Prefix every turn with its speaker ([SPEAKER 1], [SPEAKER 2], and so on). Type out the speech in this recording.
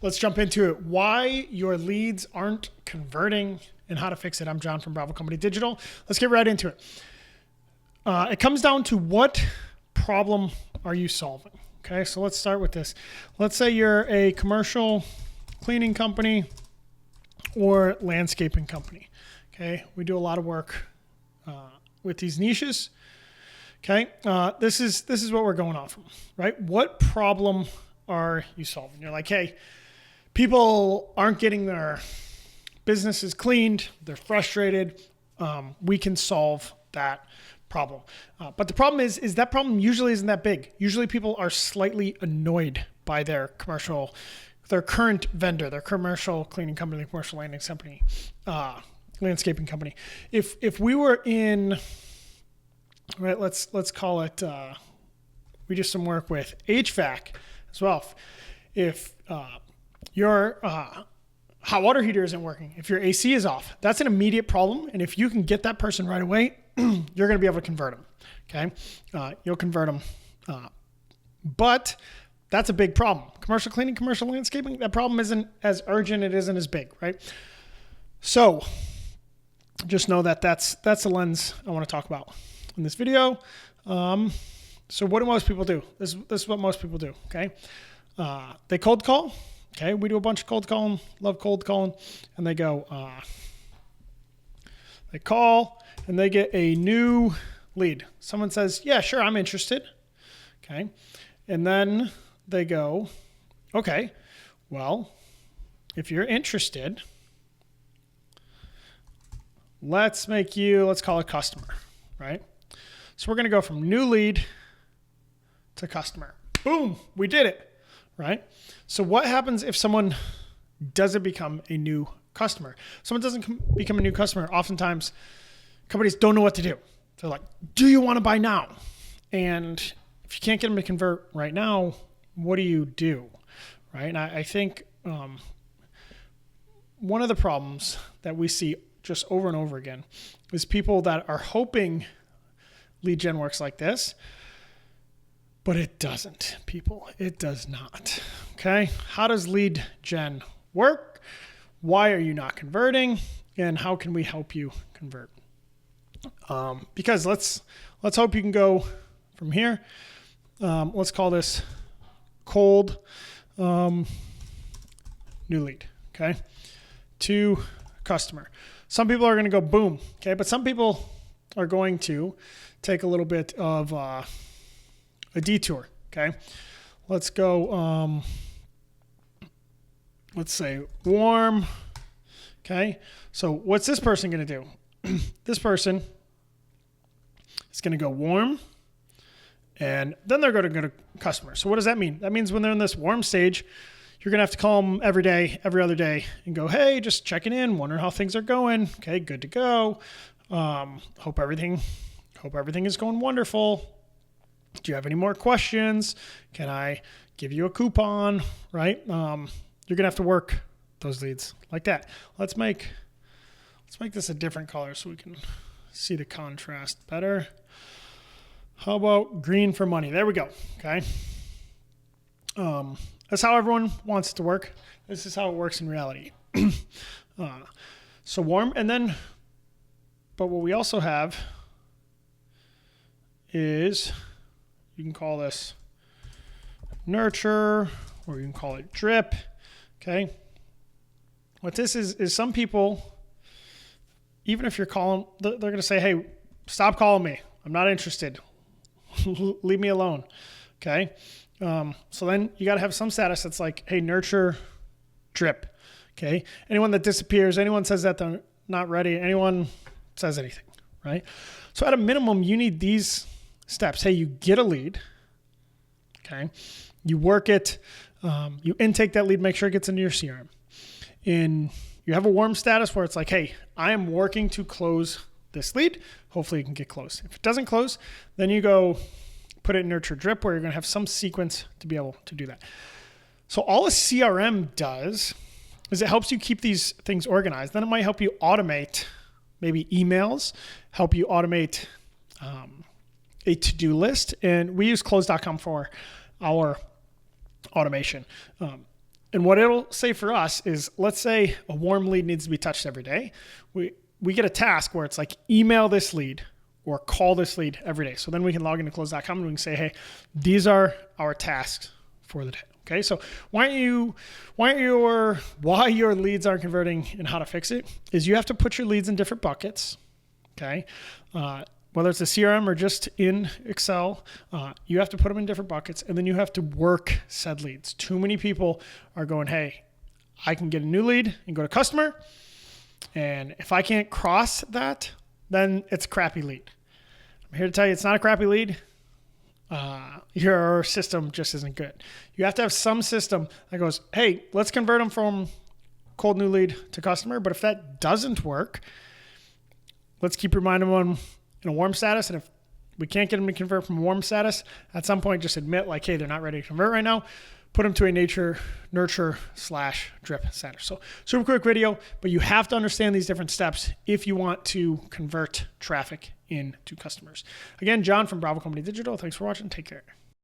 [SPEAKER 1] let's jump into it. Why your leads aren't converting and how to fix it. I'm John from Bravo Company Digital. Let's get right into it. It comes down to what problem are you solving? Okay, so let's start with this. Let's say you're a commercial cleaning company or landscaping company. Okay, we do a lot of work with these niches. Okay, this is what we're going off from, right? What problem are you solving? You're like, hey, people aren't getting their businesses cleaned. They're frustrated. We can solve that problem. But the problem is that problem usually isn't that big. Usually people are slightly annoyed by their current vendor, their commercial cleaning company, commercial landscaping company. If we were in, right, let's call it, we do some work with HVAC as well. If your hot water heater isn't working, if your AC is off, that's an immediate problem. And if you can get that person right away, you're going to be able to convert them. Okay. You'll convert them. But that's a big problem. Commercial cleaning, commercial landscaping, that problem isn't as urgent. It isn't as big, right? So just know that that's the lens I want to talk about in this video. So what do most people do? This is what most people do. Okay. They cold call. Okay. We do a bunch of cold calling, love cold calling, and they call and they get a new lead. Someone says, yeah, sure, I'm interested. Okay. And then they go, okay, well, if you're interested, let's call it customer, right? So we're going to go from new lead to customer. Boom, we did it, right? So what happens if someone doesn't become a new customer? Someone doesn't become a new customer. Oftentimes, companies don't know what to do. They're like, do you want to buy now? And if you can't get them to convert right now, what do you do, right? And I think one of the problems that we see just over and over again is people that are hoping lead gen works like this, but it doesn't, people. It does not, okay? How does lead gen work? Why are you not converting? And how can we help you convert? Because let's hope you can go from here. Let's call this cold new lead, okay, to customer. Some people are going to go boom, okay, but some people are going to take a little bit of a detour, okay. Let's go, let's say warm, okay. So what's this person going to do? This person is going to go warm, and then they're going to go to customer. So what does that mean? That means when they're in this warm stage, you're going to have to call them every day, every other day, and go, hey, just checking in, wondering how things are going. Okay, good to go. Hope everything is going wonderful. Do you have any more questions? Can I give you a coupon? Right? You're going to have to work those leads like that. Let's make this a different color so we can see the contrast better. How about green for money? There we go. Okay. That's how everyone wants it to work. This is how it works in reality. So warm, and then, but what we also have is, you can call this nurture, or you can call it drip. Okay. What this is some people, even if you're calling, they're going to say, hey, stop calling me. I'm not interested. Leave me alone. Okay. So then you got to have some status that's like, hey, nurture, drip. Okay. Anyone that disappears, anyone says that they're not ready, anyone says anything, right? So at a minimum, you need these steps. Hey, you get a lead. Okay. You work it. You intake that lead, make sure it gets into your CRM. And you have a warm status where it's like, hey, I am working to close this lead. Hopefully you can get close. If it doesn't close, then you go put it in nurture drip, where you're going to have some sequence to be able to do that. So all a CRM does is it helps you keep these things organized. Then it might help you automate maybe emails, help you automate a to-do list. And we use close.com for our automation. And what it'll say for us is, let's say a warm lead needs to be touched every day. We get a task where it's like, email this lead or call this lead every day. So then we can log into close.com and we can say, hey, these are our tasks for the day. Okay, so why your leads aren't converting and how to fix it is you have to put your leads in different buckets. Okay, whether it's a CRM or just in Excel, you have to put them in different buckets, and then you have to work said leads. Too many people are going, hey, I can get a new lead and go to customer, and if I can't cross that, then it's a crappy lead. I'm here to tell you it's not a crappy lead. Your system just isn't good. You have to have some system that goes, hey, let's convert them from cold new lead to customer. But if that doesn't work, let's keep reminding them in a warm status. And if we can't get them to convert from warm status, at some point, just admit like, hey, they're not ready to convert right now. Put them to a nurture/drip center. So super quick video, but you have to understand these different steps if you want to convert traffic into customers. Again, John from Bravo Company Digital. Thanks for watching. Take care.